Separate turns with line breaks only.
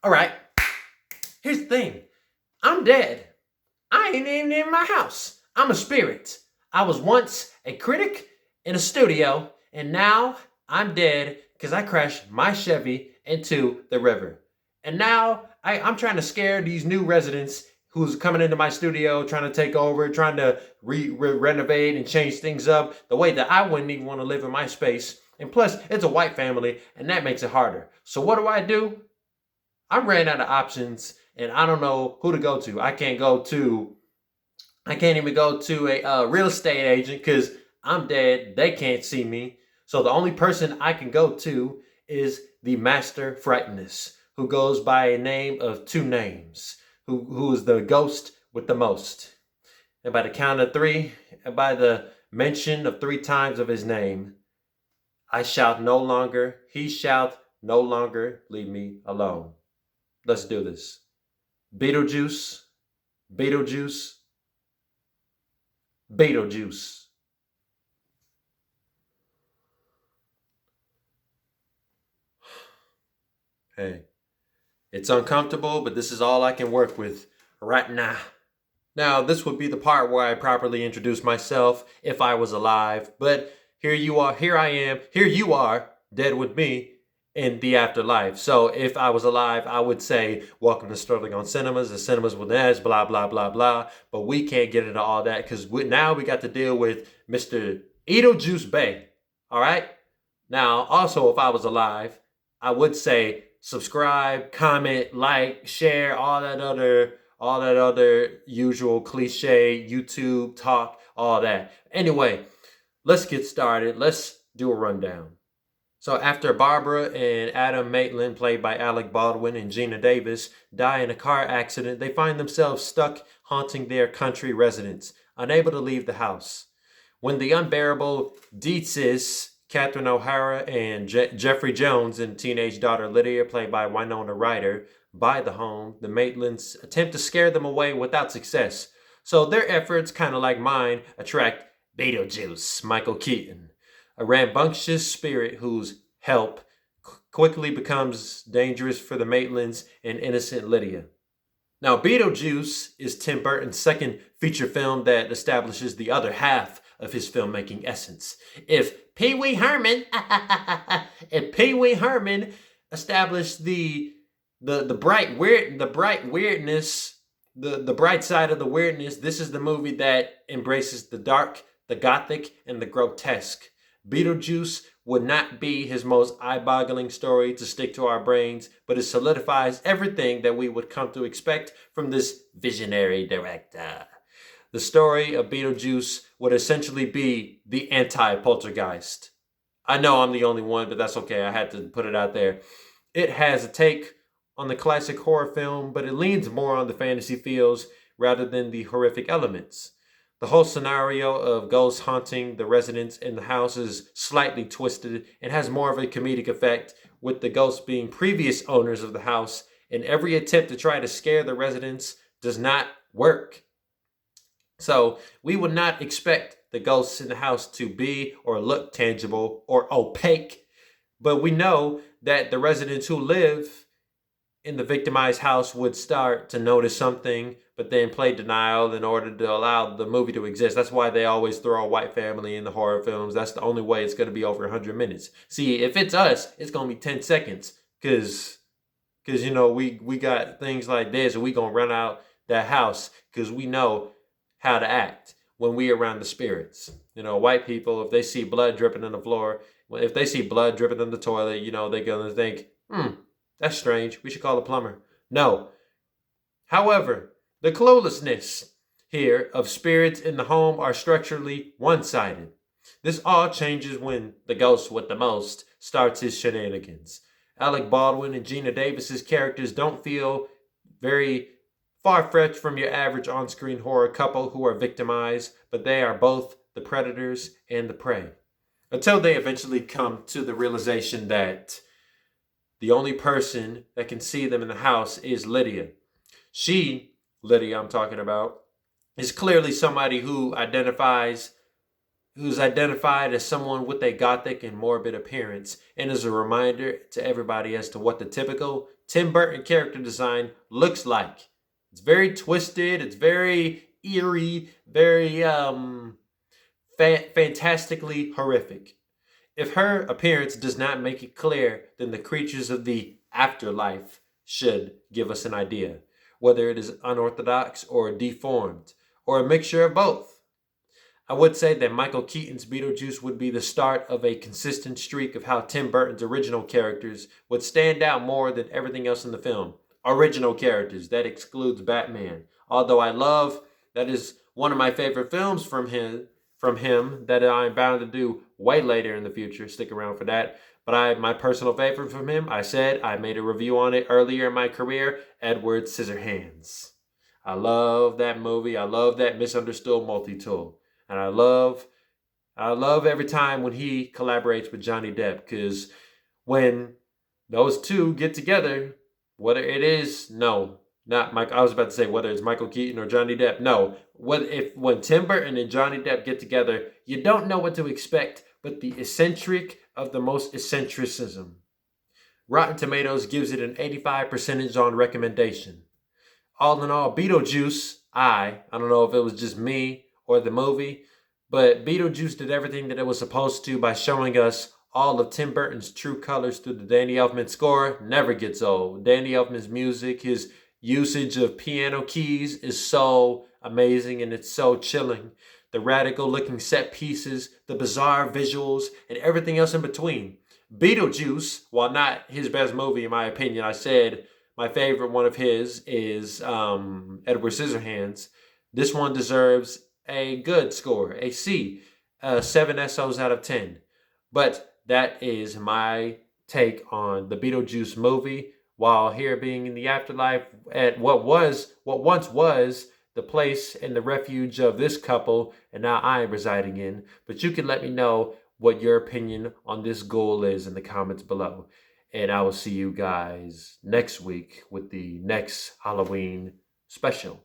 All right, here's the thing. I'm dead. I ain't even in my house. I'm a spirit. I was once a critic in a studio, and now I'm dead because I crashed my Chevy into the river. And now I'm trying to scare these new residents who's coming into my studio, trying to take over, trying to renovate and change things up the way that I wouldn't even want to live in my space. And plus, it's a white family, and that makes it harder. So what do? I ran out of options, and I don't know who to go to. I can't even go to a real estate agent because I'm dead. They can't see me. So the only person I can go to is the Master Frighteners, who goes by a name of two names, who is the ghost with the most. And by the count of three, and by the mention of three times of his name, he shall no longer leave me alone. Let's do this. Beetlejuice, Beetlejuice, Beetlejuice. Hey, it's uncomfortable, but this is all I can work with right now. Now, this would be the part where I properly introduce myself if I was alive, but here you are, here you are, dead with me in the afterlife. So if I was alive, I would say, welcome to Sterling on Cinemas, the cinemas with S, blah, blah, blah, blah. But we can't get into all that because now we got to deal with Mr. Beetlejuice Bay. All right? Now, also, if I was alive, I would say subscribe, comment, like, share, all that other usual cliche YouTube talk, all that. Anyway, let's get started. Let's do a rundown. So after Barbara and Adam Maitland, played by Alec Baldwin, and Geena Davis, die in a car accident, they find themselves stuck haunting their country residence, unable to leave the house. When the unbearable Deetzes, Catherine O'Hara, and Jeffrey Jones and teenage daughter Lydia, played by Winona Ryder, buy the home, the Maitlands attempt to scare them away without success. So their efforts, kind of like mine, attract Beetlejuice, Michael Keaton, a rambunctious spirit whose help quickly becomes dangerous for the Maitlands and innocent Lydia. Now, Beetlejuice is Tim Burton's second feature film that establishes the other half of his filmmaking essence. If Pee Wee Herman established the bright weirdness, the bright side of the weirdness, this is the movie that embraces the dark, the gothic, and the grotesque. Beetlejuice would not be his most eye-boggling story to stick to our brains, but it solidifies everything that we would come to expect from this visionary director. The story of Beetlejuice would essentially be the anti-Poltergeist. I know I'm the only one, but that's okay. I had to put it out there. It has a take on the classic horror film, but it leans more on the fantasy feels rather than the horrific elements. The whole scenario of ghosts haunting the residents in the house is slightly twisted and has more of a comedic effect, with the ghosts being previous owners of the house, and every attempt to try to scare the residents does not work. So we would not expect the ghosts in the house to be or look tangible or opaque, but we know that the residents who live in the victimized house would start to notice something, but then play denial in order to allow the movie to exist. That's why they always throw a white family in the horror films. That's the only way it's going to be over 100 minutes. See, if it's us, it's going to be 10 seconds because you know, we got things like this, and we going to run out that house because we know how to act when we around the spirits. You know, white people, if they see blood dripping on the floor, if they see blood dripping in the toilet, you know, they're going to think, that's strange. We should call a plumber. No. However, the cluelessness here of spirits in the home are structurally one-sided. This all changes when the ghost with the most starts his shenanigans. Alec Baldwin and Geena Davis's characters don't feel very far-fetched from your average on-screen horror couple who are victimized, but they are both the predators and the prey. Until they eventually come to the realization that the only person that can see them in the house is Lydia. Lydia I'm talking about, is clearly somebody who's identified as someone with a gothic and morbid appearance, and is a reminder to everybody as to what the typical Tim Burton character design looks like. It's very twisted, it's very eerie, very fantastically horrific. If her appearance does not make it clear, then the creatures of the afterlife should give us an idea, whether it is unorthodox or deformed, or a mixture of both. I would say that Michael Keaton's Beetlejuice would be the start of a consistent streak of how Tim Burton's original characters would stand out more than everything else in the film. Original characters, that excludes Batman. Although that is one of my favorite films from him that I'm bound to do way later in the future. Stick around for that. But my personal favorite from him, I made a review on it earlier in my career, Edward Scissorhands. I love that movie. I love that misunderstood multi-tool. And I love every time when he collaborates with Johnny Depp, because when those two get together, whether it is, no, not Mike, I was about to say whether it's Michael Keaton or Johnny Depp, no. When Tim Burton and Johnny Depp get together, you don't know what to expect but the eccentric of the most eccentricism. Rotten Tomatoes gives it an 85% on recommendation. All in all, Beetlejuice, I don't know if it was just me or the movie, but Beetlejuice did everything that it was supposed to by showing us all of Tim Burton's true colors through the Danny Elfman score. Never gets old. Danny Elfman's music, his usage of piano keys is so amazing and it's so chilling. The radical looking set pieces, the bizarre visuals, and everything else in between. Beetlejuice, while not his best movie in my opinion, I said my favorite one of his is Edward Scissorhands. This one deserves a good score, a C, 7 SOs out of 10. But that is my take on the Beetlejuice movie, while here being in the afterlife at what once was the place and the refuge of this couple, and now I am residing in. But you can let me know what your opinion on this ghoul is in the comments below. And I will see you guys next week with the next Halloween special.